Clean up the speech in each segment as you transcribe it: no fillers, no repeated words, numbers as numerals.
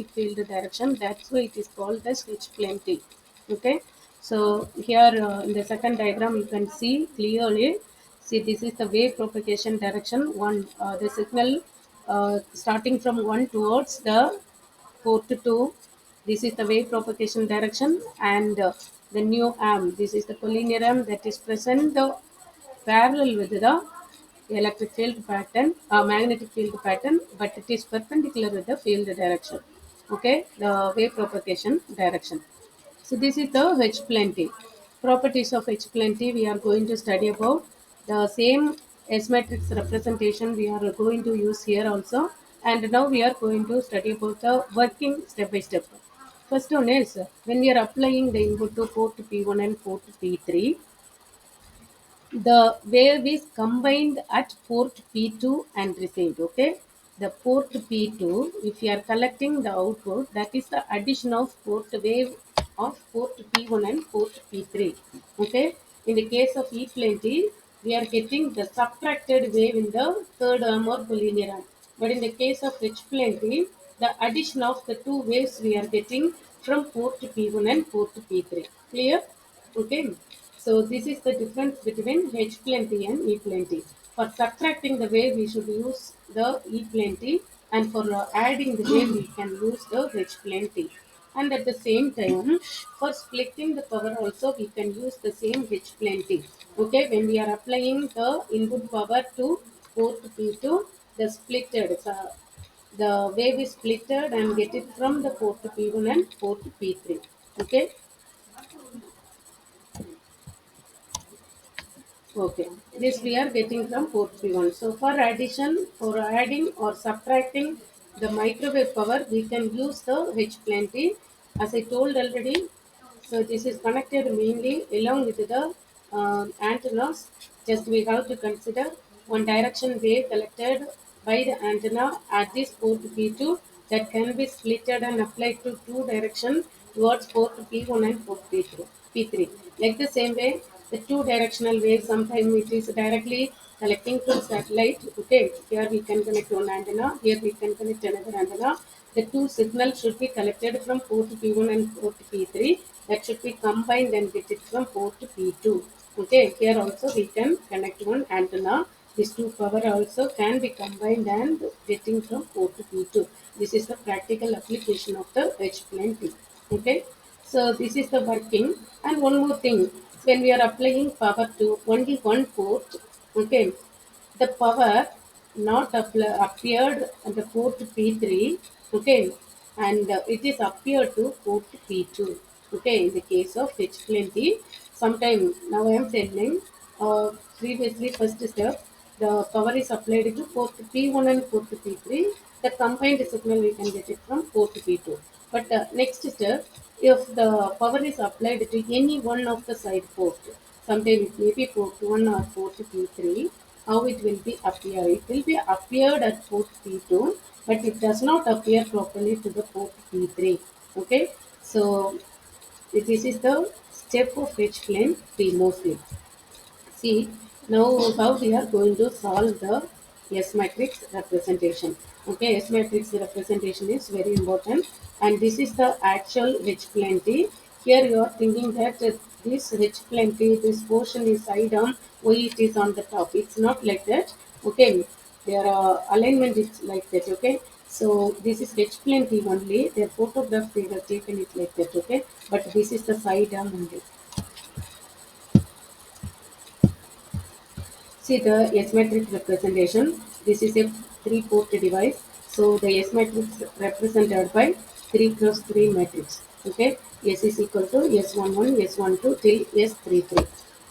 field direction. That's why it is called as H plenty. Okay, so here in the second diagram you can see clearly. See, this is the wave propagation direction. One, the signal starting from one towards the port two. This is the wave propagation direction, and the new arm. This is the collinear arm that is present parallel with the electric field pattern, magnetic field pattern, but it is perpendicular with the field direction. Okay, the wave propagation direction. So this is the H plenty. Properties of H plenty we are going to study about. The same S matrix representation we are going to use here also. And now we are going to study about the working step by step. First one is when we are applying the input to port P1 and port P3, the wave is combined at port P2 and received. Okay, the port P2, if you are collecting the output, that is the addition of port wave of port P1 and port P3. Okay, in the case of E plenty, we are getting the subtracted wave in the third arm or collinear arm. But in the case of H plenty, the addition of the two waves we are getting from port P1 and port P3. Clear? Okay. So this is the difference between H plenty and E plenty. For subtracting the wave, we should use the E plenty, and for adding the wave, we can use the H plenty. And at the same time, for splitting the power also, we can use the same H plenty. Okay, when we are applying the input power to port P2, the splitted, the wave is splitted and get it from the port P1 and port P3. Okay. Okay, this we are getting from port P1. So for addition, for adding or subtracting the microwave power, we can use the H plenty. As I told already, so this is connected mainly along with the antennas. Just we have to consider one direction wave collected by the antenna at this port P2 that can be splitted and applied to two direction towards port P1 and port P3. P3. Like the same way, the two directional wave sometimes it is directly collecting from satellite. Okay, here we can connect one antenna, here we can connect another antenna. The two signals should be collected from port P1 and port P3. That should be combined and get it from port P2. Okay, here also we can connect one antenna. These two power also can be combined and getting from port P2. This is the practical application of the H plenty. Okay, so this is the working. And one more thing, when we are applying power to only one port, okay, the power not appeared at the port P3, okay, and it is appeared to port P2, okay. In the case of H plenty, sometime now I am telling, previously first step, the power is applied to port P1 and port P3. The combined signal we can get it from port P2. But next step, if the power is applied to any one of the side port, sometimes it may be port 1 or port P3, how it will be appear? It will be appeared at port P2, but it does not appear properly to the port P3. Okay, so this is the step of H plane P mostly. See, now how we are going to solve the S matrix representation. Okay, S matrix representation is very important, and this is the actual H plenty. Here you are thinking that this H plenty, this portion is side on, why it is on the top. It's not like that. Okay, their alignment is like that. Okay, so this is H plenty only. Their photograph they have taken it like that. Okay, but this is the side arm only. See the S matrix representation. This is a three-port device. So the S matrix represented by 3 cross 3 matrix. Okay. S is equal to S11, S12 till S33.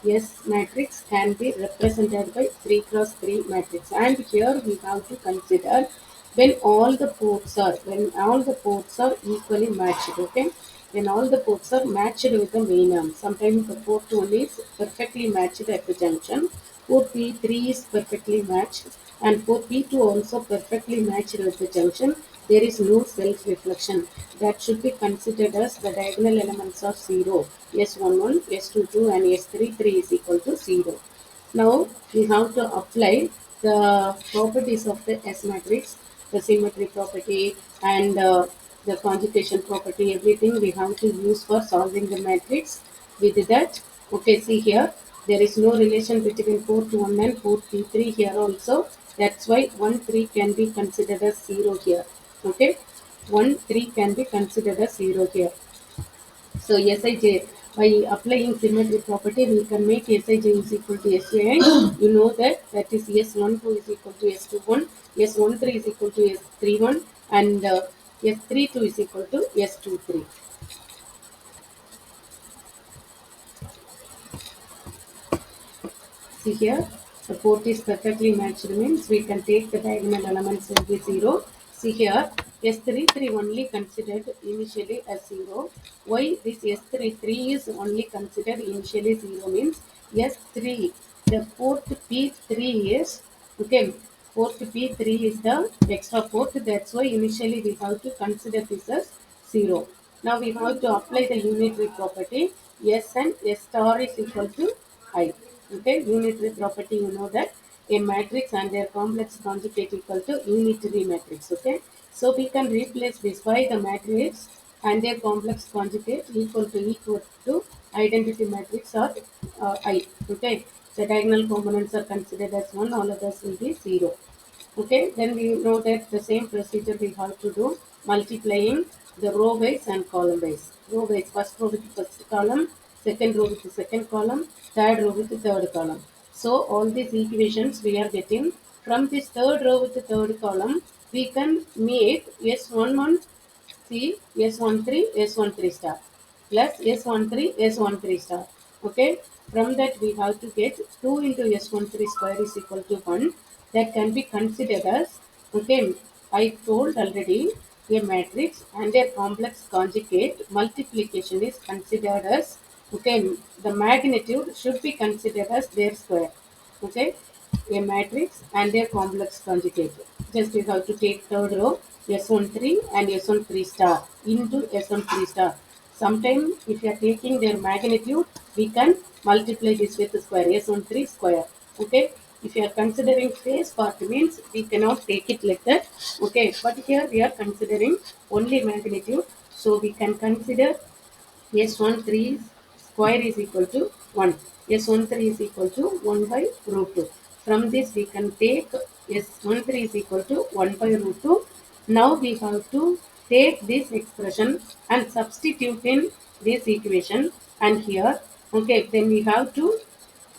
S matrix can be represented by 3 cross 3 matrix. And here we have to consider when all the ports are equally matched. Okay. When all the ports are matched with the main arm. Sometimes the port 1 is perfectly matched at the junction. Port P3 is perfectly matched, and port P2 also perfectly matched at the junction. There is no self-reflection. That should be considered as the diagonal elements are 0. S11, S22 and S33 is equal to 0. Now we have to apply the properties of the S matrix, the symmetry property, and the conjugation property, everything we have to use for solving the matrix. With that, okay, see here, there is no relation between 4 to 1 and 4 to 3 here also. That's why 1 3 can be considered as 0 here. Okay, 1 3 can be considered as 0 here. So Sij, by applying symmetry property, we can make Sij is equal to Sji. You know that is S12 is equal to S21, S13 is equal to S31, and S32 is equal to S23. See here, the port is perfectly matched means we can take the diagonal elements will be 0. See here, S33 only considered initially as 0. Why this S33 is only considered initially 0 means S3, the port P3 is, okay, port P3 is the extra port. That's why initially we have to consider this as 0. Now we have to apply the unitary property. S and S star is equal to I. Okay, unitary property, you know that a matrix and their complex conjugate equal to unitary matrix. Okay, so we can replace this by the matrix and their complex conjugate equal to identity matrix or I. Okay, the diagonal components are considered as 1, all others will be 0. Okay, then we know that the same procedure we have to do, multiplying the row wise and column wise. Row wise, first row with the first column, second row with the second column, third row with the third column. So all these equations we are getting from this third row with the third column, we can make S11 C S13 S13 star plus S13 S13 star. Okay, from that we have to get 2 into S13 square is equal to 1. That can be considered as, okay, I told already, a matrix and their complex conjugate multiplication is considered as, okay, the magnitude should be considered as their square. Okay, a matrix and their complex conjugate. Just you have to take third row S13 and S13 star into S13 star. Sometimes if you are taking their magnitude, we can multiply this with the square, S13 square. Okay, if you are considering face part means we cannot take it like that. Okay, but here we are considering only magnitude, so we can consider S13 square is equal to 1. S13 is equal to 1 by root 2. From this we can take S13 is equal to 1 by root 2. Now we have to take this expression and substitute in this equation, and here, okay, then we have to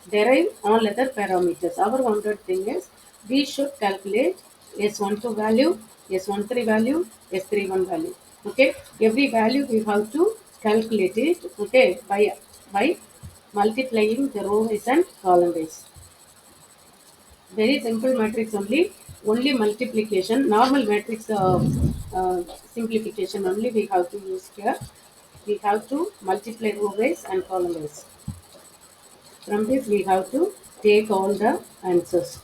derive all other parameters. Our wanted thing is we should calculate S12 value, S13 value, S31 value. Okay, every value we have to calculate it. Okay, by multiplying the row wise and column wise. Very simple matrix only. Only multiplication, normal matrix simplification only we have to use here. We have to multiply row wise and column wise. From this we have to take all the answers.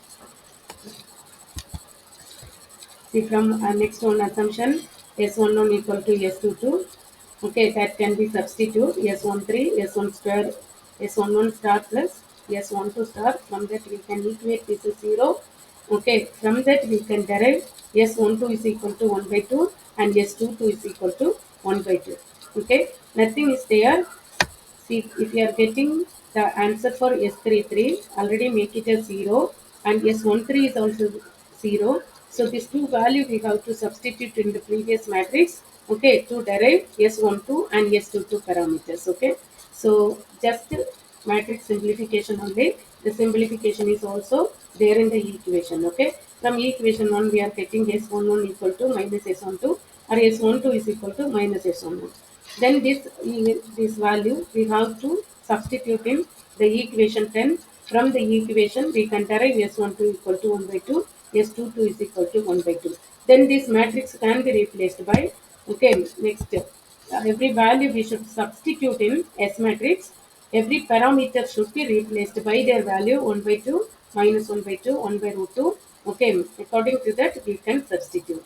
See from next one assumption, S11 equal to S22. Okay, that can be substitute S13, S1 square, S11 star plus S12 star. From that we can equate this is 0. Okay, from that we can derive S12 is equal to 1 by 2 and S22 is equal to 1 by 2. Okay, nothing is there. See, if you are getting the answer for S33, already make it as 0, and S13 is also 0. So these two values we have to substitute in the previous matrix, okay, to derive S12 and S22 parameters, okay. So just matrix simplification only. The simplification is also there in the equation, okay. From equation 1 we are getting S11 equal to minus S12 or S12 is equal to minus S11. Then this value we have to substitute in the equation 10. From the equation we can derive S12 equal to 1 by 2, S22 is equal to 1 by 2. Then this matrix can be replaced by, okay, next every value we should substitute in S matrix. Every parameter should be replaced by their value 1 by 2, minus 1 by 2, 1 by root 2. Okay, according to that we can substitute.